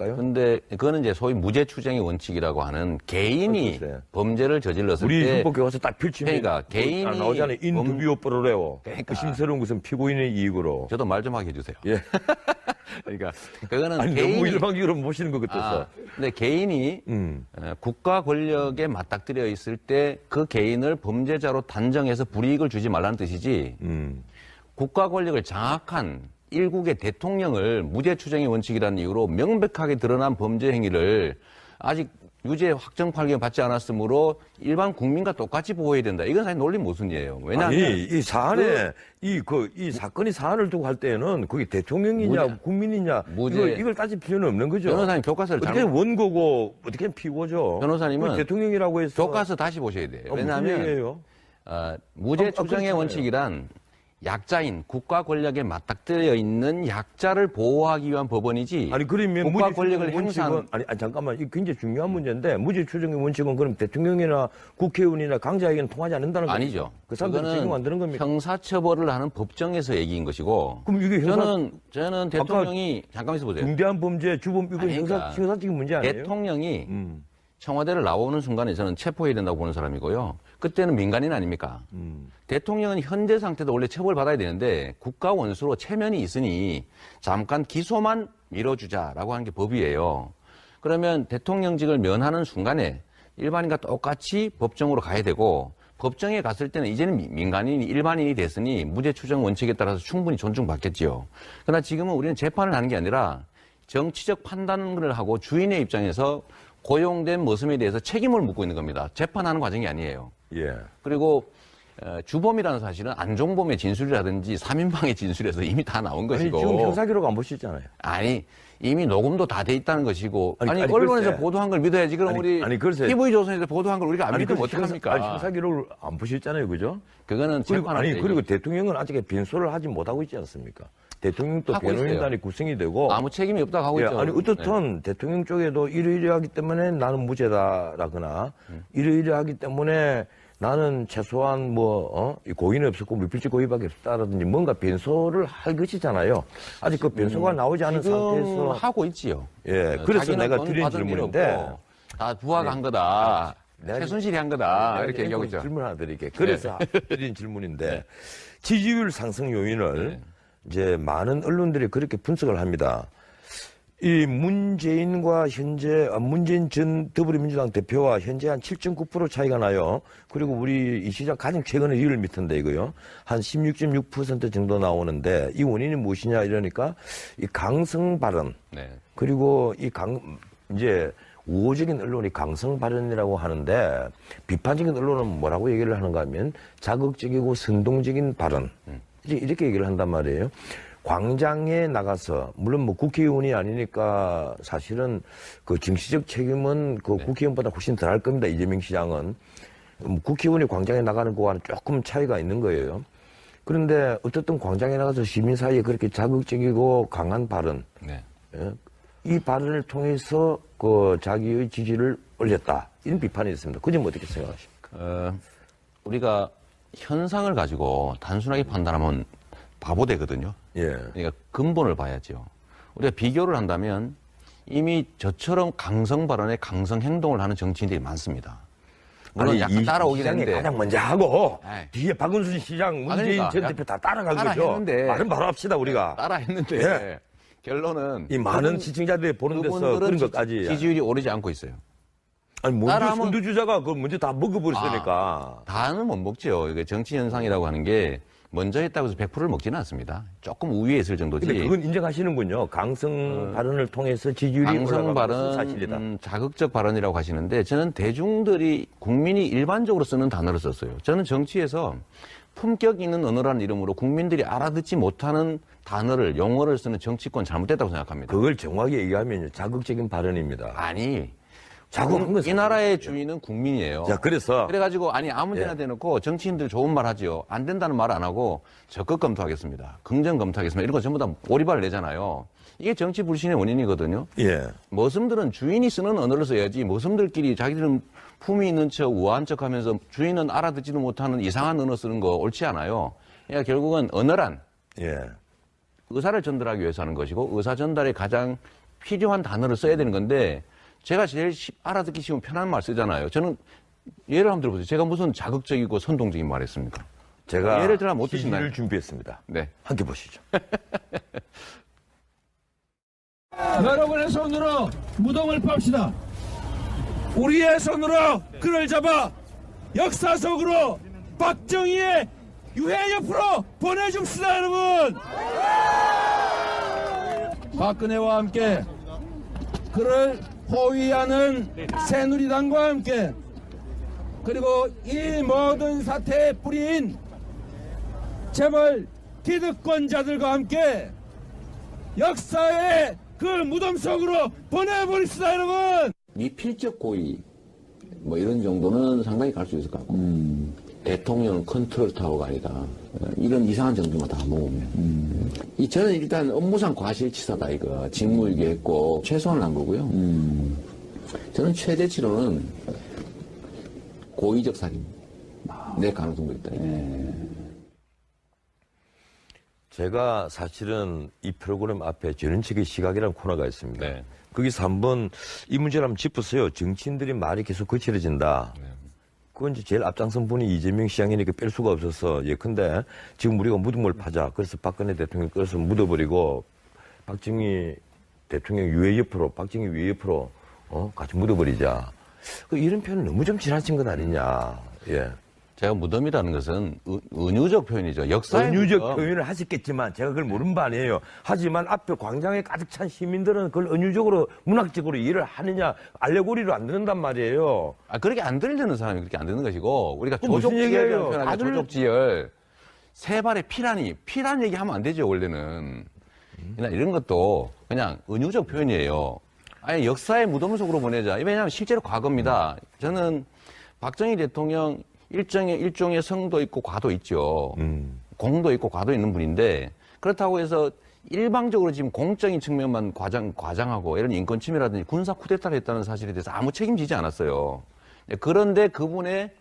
근데 그거는 이제 소위 무죄 추정의 원칙이라고 하는 개인이 범죄를 저질렀을 우리 때 헌법 교과서 딱 펼치면 그러니까 개인이 나오잖아요. 인두비오 프로레오. 그러니까. 심스러운 것은 피고인의 이익으로. 저도 말 좀 하게 해주세요. 예. 그러니까 그거는 아니, 개인이 너무 일방적으로 보시는 것 같아서. 근데 개인이 국가 권력에 맞닥뜨려 있을 때 그 개인을 범죄자로 단정해서 불이익을 주지 말라는 뜻이지. 국가 권력을 장악한 일국의 대통령을 무죄 추정의 원칙이라는 이유로 명백하게 드러난 범죄 행위를 아직 유죄 확정 판결 받지 않았으므로 일반 국민과 똑같이 보호해야 된다. 이건 사실 논리 모순이에요. 왜냐하면 아니, 이 사안에 이 사건이 사안을 두고 할 때는 그게 대통령이냐 국민이냐 이걸 따질 필요는 없는 거죠. 변호사님 교과서를 어떻게 원고고 어떻게 피고죠. 변호사님은 대통령이라고 해서 교과서 다시 보셔야 돼요. 왜냐하면 무죄 추정의 그렇잖아요. 원칙이란 약자인 국가 권력에 맞닥뜨려 있는 약자를 보호하기 위한 법원이지. 아니 그러면 국가 권력을 행사하는 아니 잠깐만 이 굉장히 중요한 문제인데 무죄 추정의 원칙은 그럼 대통령이나 국회의원이나 강자에게는 통하지 않는다는 거죠? 아니죠. 그 사람들이 지금 안 되는 겁니까? 형사처벌을 하는 법정에서 얘기인 것이고. 그럼 이게 저는 대통령이 잠깐 있어보세요. 중대한 범죄 주범 이거 그러니까 형사적인 문제 아니에요? 대통령이 청와대를 나오는 순간에 저는 체포해야 된다고 보는 사람이고요. 그때는 민간인 아닙니까? 대통령은 현재 상태도 원래 처벌받아야 되는데 국가 원수로 체면이 있으니 잠깐 기소만 미뤄주자라고 하는 게 법이에요. 그러면 대통령직을 면하는 순간에 일반인과 똑같이 법정으로 가야 되고 법정에 갔을 때는 이제는 민간인이 일반인이 됐으니 무죄 추정 원칙에 따라서 충분히 존중받겠지요. 그러나 지금은 우리는 재판을 하는 게 아니라 정치적 판단을 하고 주인의 입장에서 고용된 모습에 대해서 책임을 묻고 있는 겁니다. 재판하는 과정이 아니에요. 예. 그리고 주범이라는 사실은 안종범의 진술이라든지 3인방의 진술에서 이미 다 나온 것이고. 아니, 지금 형사기록 안 보셨잖아요. 아니 이미 녹음도 다 돼 있다는 것이고. 아니 언론에서 글쎄. 보도한 걸 믿어야지. 그럼 우리 글쎄. TV조선에서 보도한 걸 우리가 안 믿으면 어떡합니까? 형사기록을 안 보셨잖아요. 그죠? 그거는 재판할 때. 그리고 대통령은 아직 변소를 하지 못하고 있지 않습니까? 대통령도 변호인단이 구성이 되고 아무 책임이 없다고 하고 있죠. 아니 어떻든 대통령 쪽에도 이러이러하기 때문에 나는 무죄다라거나 이러이러하기 때문에 나는 최소한 이 고의는 없었고 무필적 고의밖에 없다라든지 뭔가 변소를 할 것이잖아요. 아직 그 변소가 나오지 않은 상태에서 하고 있지요. 예, 그래서 내가 드린 질문인데 다 부하가 한 거다. 최순실이 한 거다. 이렇게 얘기하고 있죠. 질문 하나 드릴게요. 그래서 드린 질문인데 지지율 상승 요인을 이제 많은 언론들이 그렇게 분석을 합니다. 이 문재인 전 더불어민주당 대표와 현재 한 7.9% 차이가 나요. 그리고 우리 이 시장 가장 최근에 리얼 미터인데 이거요. 한 16.6% 정도 나오는데 이 원인이 무엇이냐 이러니까 이 강성 발언. 그리고 이제 우호적인 언론이 강성 발언이라고 하는데 비판적인 언론은 뭐라고 얘기를 하는가 하면 자극적이고 선동적인 발언. 이렇게 얘기를 한단 말이에요. 광장에 나가서 물론 국회의원이 아니니까 사실은 그 정치적 책임은 국회의원보다 훨씬 덜 할 겁니다. 이재명 시장은 국회의원이 광장에 나가는 거와는 조금 차이가 있는 거예요. 그런데 어떻든 광장에 나가서 시민 사이에 그렇게 자극적이고 강한 발언, 이 발언을 통해서 자기의 지지를 올렸다 이런 비판이 있습니다. 그 점 어떻게 생각하십니까? 우리가 현상을 가지고 단순하게 판단하면 바보 되거든요. 그러니까 근본을 봐야죠. 우리가 비교를 한다면 이미 저처럼 강성 발언에 강성 행동을 하는 정치인들이 많습니다. 물론 약간 따라오긴 했는데 가장 먼저 하고 뒤에 박은순 시장, 문재인 전 대표 다 따라간 거죠. 말은 바로 합시다 우리가. 따라했는데 결론은 이 많은 시청자들이 보는 데서 그런 것까지 지지율이 오르지 않고 있어요. 아니 먼저 선두주자가 그걸 먼저 다 먹어버렸으니까. 다는 못 먹죠. 이게 정치 현상이라고 하는 게 먼저 했다고 해서 100%를 먹지는 않습니다. 조금 우위에 있을 정도지. 근데 그건 인정하시는군요. 강성 발언을 통해서 지지율이 강성 발언, 사실이다. 자극적 발언이라고 하시는데 저는 대중들이 국민이 일반적으로 쓰는 단어를 썼어요. 저는 정치에서 품격 있는 언어라는 이름으로 국민들이 알아듣지 못하는 단어를 용어를 쓰는 정치권 잘못됐다고 생각합니다. 그걸 정확히 얘기하면 자극적인 발언입니다. 아니. 이 나라의 주인은 국민이에요. 자, 그래가지고 아무 데나 대놓고 정치인들 좋은 말 하지요. 안 된다는 말 안 하고 적극 검토하겠습니다. 긍정 검토하겠습니다. 이런 거 전부 다 오리발을 내잖아요. 이게 정치 불신의 원인이거든요. 머슴들은 주인이 쓰는 언어를 써야지 머슴들끼리 자기들은 품위 있는 척 우아한 척 하면서 주인은 알아듣지도 못하는 이상한 언어 쓰는 거 옳지 않아요. 그러니까 결국은 언어란 의사를 전달하기 위해서 하는 것이고 의사 전달의 가장 필요한 단어를 써야 되는 건데 제가 제일 알아듣기 쉬운 편한 말 쓰잖아요. 저는 예를 한번 들어보세요. 제가 무슨 자극적이고 선동적인 말 했습니까? 제가 예를 들면 어떻게 퀴즈를 나요? 준비했습니다. 네. 함께 보시죠. 여러분의 손으로 무덤을 팝시다. 우리의 손으로 그를 잡아 역사 속으로 박정희의 유해 옆으로 보내줍시다, 여러분. 박근혜와 함께 그를 호위하는 새누리당과 함께 그리고 이 모든 사태의 뿌리인 재벌 기득권자들과 함께 역사의 그 무덤 속으로 보내버립시다, 여러분. 미필적 고의 뭐 이런 정도는 상당히 갈 수 있을 것 같고 대통령은 컨트롤 타워가 아니다. 이런 이상한 정도만 다 모으면 저는 일단 업무상 과실치사다 이거 직무유기했고 최소한을 한 거고요. 저는 최대치로는 고의적 살인 내 가능성도 있다. 제가 사실은 이 프로그램 앞에 전원책의 시각이라는 코너가 있습니다. 네. 거기서 한번 이 문제를 한번 짚었어요. 정치인들이 말이 계속 거칠어진다. 그건 이제 제일 앞장선 분이 이재명 시장이니까 뺄 수가 없어서 예컨대 지금 우리가 무덤을 파자. 그래서 박근혜 대통령 끌어서 묻어버리고 박정희 대통령 유해 옆으로 박정희 유해 옆으로 같이 묻어버리자. 이런 표현은 너무 좀 지나친 것 아니냐. 예. 제가 무덤이라는 것은 은유적 표현이죠. 역사의 은유적 무덤. 표현을 하셨겠지만 제가 그걸 모르는 바 아니에요. 하지만 앞에 광장에 가득 찬 시민들은 그걸 은유적으로 문학적으로 이해를 하느냐 알레고리로 안 듣는단 말이에요. 그렇게 안 들리는 사람이 그렇게 안 듣는 것이고 우리가 그건 무슨 조족지열이라는 얘기예요? 표현하죠. 다들- 조족지열. 세 발의 피란 얘기하면 안 되죠 원래는. 그냥 이런 것도 그냥 은유적 표현이에요. 아예 역사의 무덤 속으로 보내자. 왜냐하면 실제로 과거입니다. 저는 박정희 대통령 일종의 성도 있고 과도 있죠. 공도 있고 과도 있는 분인데 그렇다고 해서 일방적으로 지금 공적인 측면만 과장하고 이런 인권 침해라든지 군사 쿠데타를 했다는 사실에 대해서 아무 책임지지 않았어요. 그런데 그분의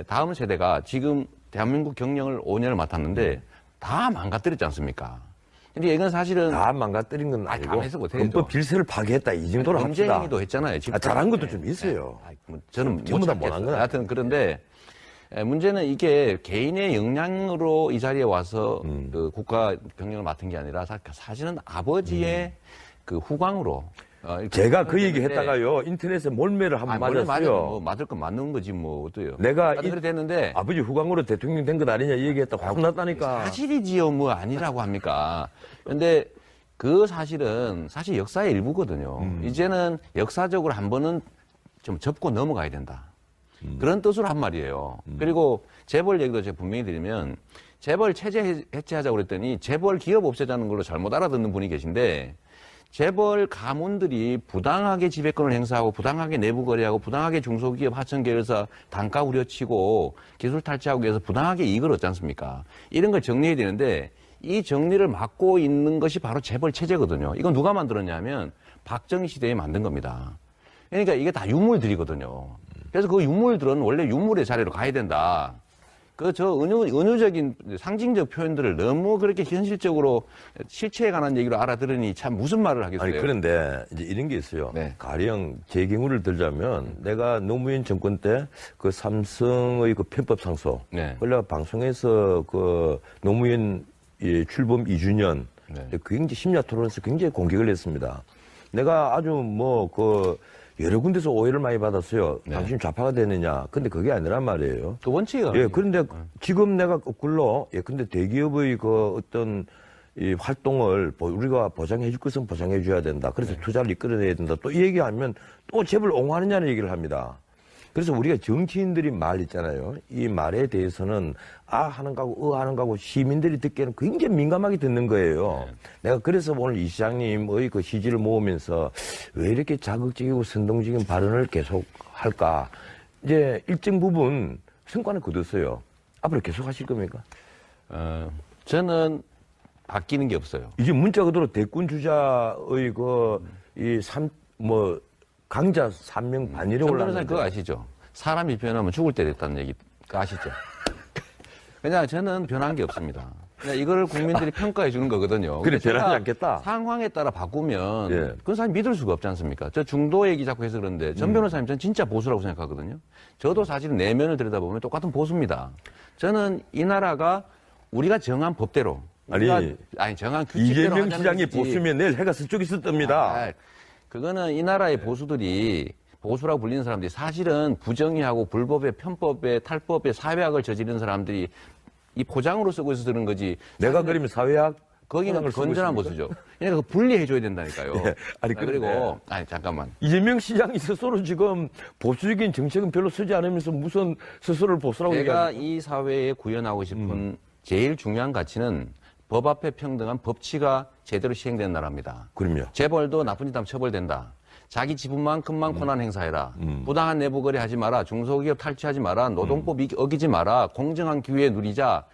다음 세대가 지금 대한민국 경영을 5년을 맡았는데 다 망가뜨렸지 않습니까? 근데 이건 사실은 다 망가뜨린 건 아니고 가만있어 못해야죠. 헌법 질서를 파괴했다 이 정도로 합시다. 범죄행위도 했잖아요. 지금. 잘한 것도 좀 있어요. 저는 전부 못 다 못한 찾겠어요. 건 하여튼 그런데 문제는 이게 개인의 역량으로 이 자리에 와서 그 국가 경영을 맡은 게 아니라 사실은 아버지의 그 후광으로. 이렇게 제가 그 얘기 했는데 했다가요 인터넷에 몰매를 한번 원래 맞았어요. 뭐 맞을 건 맞는 거지 뭐 어때요? 내가 그래 됐는데 아버지 후광으로 대통령 된 것 아니냐 이 얘기했다고 혼났다니까. 사실이지요 뭐 아니라고 합니까? 근데 그 사실은 사실 역사의 일부거든요. 이제는 역사적으로 한 번은 좀 접고 넘어가야 된다. 그런 뜻으로 한 말이에요. 그리고 재벌 얘기도 제가 분명히 드리면 재벌 체제 해체하자고 그랬더니 재벌 기업 없애자는 걸로 잘못 알아듣는 분이 계신데 재벌 가문들이 부당하게 지배권을 행사하고 부당하게 내부 거래하고 부당하게 중소기업 하청계열사 단가 우려치고 기술 탈취하고 해서 부당하게 이익을 얻지 않습니까? 이런 걸 정리해야 되는데 이 정리를 맡고 있는 것이 바로 재벌 체제거든요. 이건 누가 만들었냐면 박정희 시대에 만든 겁니다. 그러니까 이게 다 유물들이거든요. 그래서 그 유물들은 원래 유물의 자리로 가야 된다. 은유적인 상징적 표현들을 너무 그렇게 현실적으로 실체에 관한 얘기로 알아들으니 참 무슨 말을 하겠어요. 아니 그런데 이제 이런 게 있어요. 네. 가령 제 경우를 들자면 내가 노무현 정권 때 그 삼성의 그 편법 상소, 네. 그걸 내가 방송에서 그 노무현 출범 2주년 네. 굉장히 심야 토론에서 굉장히 공격을 했습니다. 내가 아주 뭐 그 여러 군데서 오해를 많이 받았어요. 네. 당신 좌파가 되느냐. 근데 그게 아니란 말이에요. 그 원칙이 예, 그런데 지금 내가 거꾸로, 근데 대기업의 그 어떤 이 활동을 우리가 보장해 줄 것은 보장해 줘야 된다. 그래서 투자를 이끌어내야 된다. 또 이 얘기하면 또 재벌 옹호하느냐는 얘기를 합니다. 그래서 우리가 정치인들이 말 있잖아요. 이 말에 대해서는 하는 거고 하는 거고 시민들이 듣기에는 굉장히 민감하게 듣는 거예요. 내가 그래서 오늘 이 시장님의 그 시지를 모으면서 왜 이렇게 자극적이고 선동적인 발언을 계속 할까. 이제 일정 부분 성과는 거뒀어요. 앞으로 계속 하실 겁니까? 저는 바뀌는 게 없어요. 이제 문자 그대로 대권 주자의 강자 3명 반이래 정 변호사님 올랐는데. 그거 아시죠? 사람이 변하면 죽을 때 됐다는 얘기 그거 아시죠? 그냥 저는 변한 게 없습니다. 이거를 국민들이 평가해 주는 거거든요. 그래, 근데 제가 변하지 않겠다. 상황에 따라 바꾸면 예. 그건 사실 믿을 수가 없지 않습니까? 저 중도 얘기 자꾸 해서 그런데 전 변호사님 전 진짜 보수라고 생각하거든요. 저도 사실은 내면을 들여다보면 똑같은 보수입니다. 저는 이 나라가 우리가 정한 법대로 정한 규칙대로 이재명 하자는 시장이 것이지. 보수면 내일 해가 서쪽에 있을 겁니다. 그거는 이 나라의 보수들이 보수라고 불리는 사람들이 사실은 부정의하고 불법에 편법에 탈법에 사회학을 저지르는 사람들이 이 포장으로 쓰고 있어서 그런 거지. 내가 그러면 사회학 거기는 포장을 쓰고 건전한 있습니까? 보수죠. 그러니까 그 분리해줘야 된다니까요. 예. 아니, 그리고 잠깐만. 이재명 시장이 스스로 지금 보수적인 정책은 별로 쓰지 않으면서 무슨 스스로를 보수라고 제가 얘기하죠? 이 사회에 구현하고 싶은 제일 중요한 가치는 법 앞에 평등한 법치가 제대로 시행되는 나라입니다. 그럼요. 재벌도 나쁜 짓 하면 처벌된다. 자기 지분만큼만 권한 행사해라. 부당한 내부 거래하지 마라. 중소기업 탈취하지 마라. 노동법 어기지 마라. 공정한 기회 누리자.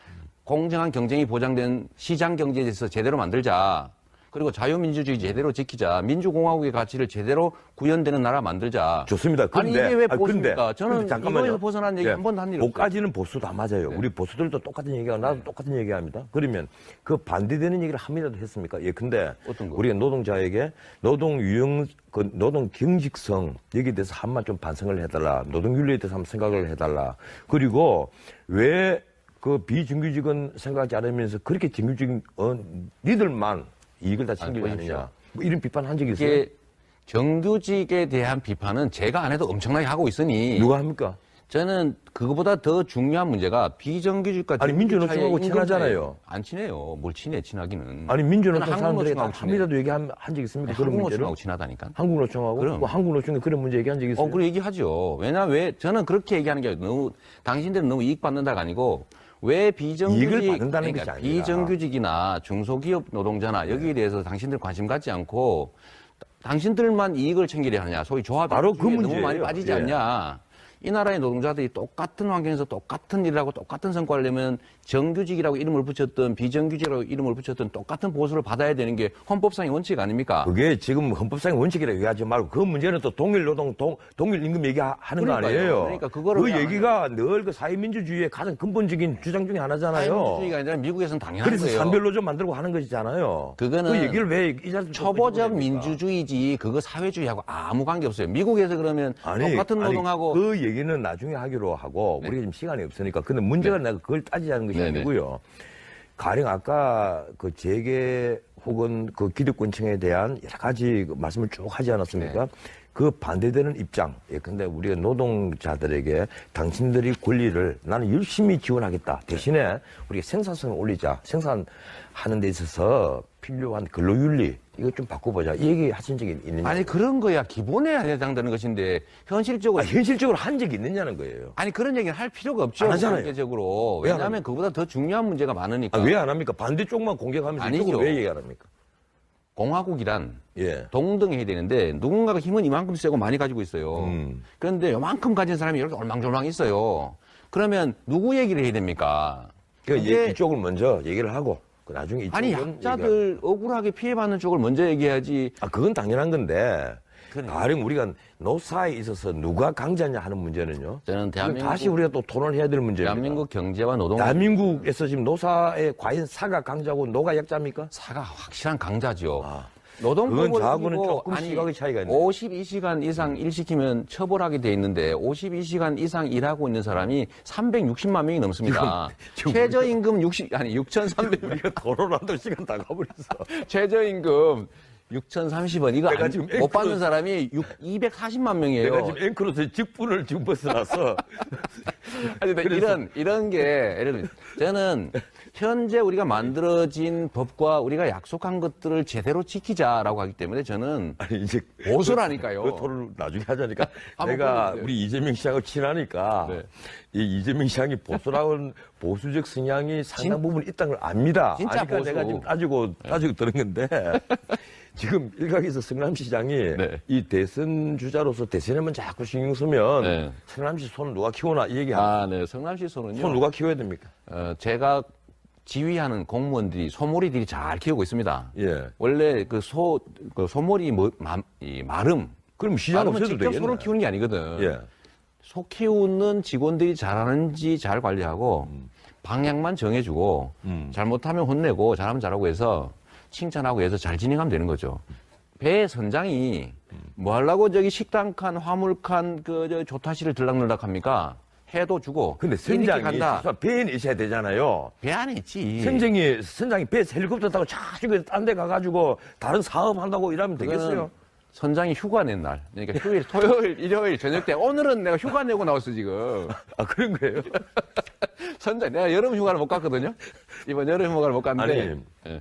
공정한 경쟁이 보장된 시장 경제에 대해서 제대로 만들자. 그리고 자유민주주의 제대로 지키자. 민주공화국의 가치를 제대로 구현되는 나라 만들자. 좋습니다. 아니 근데, 이게 왜 근데, 보수입니까? 저는 근데 잠깐만요. 이거에서 벗어난 얘기 한 번도 한 일 없어요. 그까지는 보수 다 맞아요. 우리 보수들도 똑같은 얘기하고 나도 똑같은 얘기합니다. 그러면 그 반대되는 얘기를 함이라도 했습니까? 예, 근데 어떤 거? 우리가 노동자에게 노동 유형, 노동 경직성 여기에 대해서 한번 좀 반성을 해달라. 노동 윤리에 대해서 한번 생각을 해달라. 그리고 왜 그 비정규직은 생각하지 않으면서 그렇게 정규직인 니들만 이익을 다 챙기려 하느냐. 뭐 이런 비판 한 적이 있어요? 이게 정규직에 대한 비판은 제가 안 해도 엄청나게 하고 있으니 누가 합니까? 저는 그거보다 더 중요한 문제가 비정규직과 아니, 민주노총하고 임금 친하잖아요. 차이예요. 안 친해요. 뭘 친해, 친하기는. 아니 민주노총 저는 사람들이 다 한국노총하고 친해요. 함이라도 얘기한 적 있습니까? 그런 문제를? 한국노총하고 친하다니까. 한국노총하고 그럼. 뭐 한국노총에 그런 문제 얘기한 적 있어요? 그래 얘기하죠. 왜 저는 그렇게 얘기하는 게 너무 당신들은 너무 이익 받는다가 아니고 왜 비정규직 이익을 받는다는 것이 아니라. 비정규직이나 중소기업 노동자나 여기에 대해서 당신들 관심 갖지 않고 당신들만 이익을 챙기려 하냐. 소위 조합 바로 그 너무 문제예요. 많이 빠지지 예. 않냐. 이 나라의 노동자들이 똑같은 환경에서 똑같은 일을 하고 똑같은 성과를 내면 정규직이라고 이름을 붙였던 비정규직이라고 이름을 붙였던 똑같은 보수를 받아야 되는 게 헌법상의 원칙 아닙니까? 그게 지금 헌법상의 원칙이라고 얘기하지 말고 그 문제는 또 동일 노동, 동일 임금 얘기하는 거 그러니까요. 아니에요? 그러니까 그거를 그 왜 안 얘기가 늘 그 사회민주주의의 가장 근본적인 주장 중에 하나잖아요. 사회민주주의가 아니라 미국에서는 당연한 그래서 거예요. 산별노조 만들고 하는 것이잖아요. 그거는 그 얘기를 왜 이 자리에서 초보적 또 민주주의지 그거 사회주의하고 아무 관계 없어요. 미국에서 그러면 똑같은 노동하고 그 얘기는 나중에 하기로 하고 우리가 지금 시간이 없으니까 근데 문제가 내가 그걸 따지자는 것이 네네. 아니고요. 가령 아까 그 재계 혹은 그 기득권층에 대한 여러 가지 그 말씀을 쭉 하지 않았습니까? 그 반대되는 입장. 예, 근데 우리가 노동자들에게 당신들이 권리를 나는 열심히 지원하겠다. 대신에 우리가 생산성을 올리자. 생산하는 데 있어서 필요한 근로윤리 이거 좀 바꿔보자. 이 얘기 하신 적이 있느냐? 아니 그런 거야 기본에 해당되는 것인데 현실적으로 현실적으로 한 적이 있느냐는 거예요. 아니 그런 얘기를 할 필요가 없죠. 안 하잖아요. 관계적으로. 왜안 왜냐하면 그보다 더 중요한 문제가 많으니까. 왜 안 합니까? 반대쪽만 공격하면서 아니죠. 이쪽으로 왜 얘기 안 합니까? 공화국이란 예. 동등해야 되는데 누군가가 힘은 이만큼 세고 많이 가지고 있어요. 그런데 이만큼 가진 사람이 이렇게 얼망졸망 있어요. 그러면 누구 얘기를 해야 됩니까? 그러니까 그게- 이쪽을 먼저 얘기를 하고 그 나중에 이쪽은 아니 약자들 억울하게 피해받는 쪽을 먼저 얘기해야지. 그건 당연한 건데 그러니까. 가령 우리가 노사에 있어서 누가 강자냐 하는 문제는요. 저는 이건 대한민국 다시 우리가 또 토론을 해야 될 문제입니다. 대한민국 경제와 노동 대한민국에서 지금 노사에 과연 사가 강자고 노가 약자입니까? 사가 확실한 강자죠. 아, 노동법을 그건 저하고는 어기고 조금 시각의 차이가 있네요. 52시간 이상 일시키면 처벌하게 돼 있는데 52시간 이상 일하고 있는 사람이 360만 명이 넘습니다. 지금 최저임금 6,300만 우리가 토론한다고 시간 다 가버렸어. 최저임금 6,030원 이거 내가 지금 못 받는 사람이 240만 명이에요. 내가 지금 앵커로서 직분을 지금 벗어나서 아니, 근데 이런 게 예를 들면 저는 현재 우리가 만들어진 법과 우리가 약속한 것들을 제대로 지키자라고 하기 때문에 저는 아니 이제 보수라니까요. 그 토론을 나중에 하자니까 한번 내가 보여주세요. 우리 이재명 시장하고 친하니까 네. 이 이재명 시장이 보수라는 보수적 성향이 상당 부분 있다는 걸 압니다. 진짜 아니까 보수. 내가 지금 따지고 들은 건데 지금 일각에서 성남시장이 네. 이 대선 주자로서 대선에만 자꾸 신경 쓰면 네. 성남시 손 누가 키우나 이 얘기합니다. 네. 성남시 소는요. 손 누가 키워야 됩니까? 제가 지휘하는 공무원들이 소몰이들이 잘 키우고 있습니다. 예. 원래 그 소몰이 마름. 그럼 시장 마름은 없애도 직접 되겠네. 소를 키우는 게 아니거든. 예. 소 키우는 직원들이 잘하는지 잘 관리하고 방향만 정해주고 잘못하면 혼내고 잘하면 잘하고 해서 칭찬하고 해서 잘 진행하면 되는 거죠. 배 선장이 뭐 하려고 저기 식당 칸, 화물 칸, 저 조타시를 들락날락 합니까? 해도 주고. 근데 이렇게 선장이 간다. 배에 있어야 되잖아요. 배 안에 있지. 선장이 배에서 헬리콥터 타고 저쪽에 딴 데 가가지고 다른 사업 한다고 일하면 되겠어요? 선장이 휴가 낸 날. 그러니까 휴일, 토요일, 일요일 저녁 때 오늘은 내가 휴가 내고 나왔어 지금. 아, 그런 거예요? 선장 내가 여름 휴가를 못 갔거든요. 이번 여름 휴가를 못 갔는데. 아니, 예.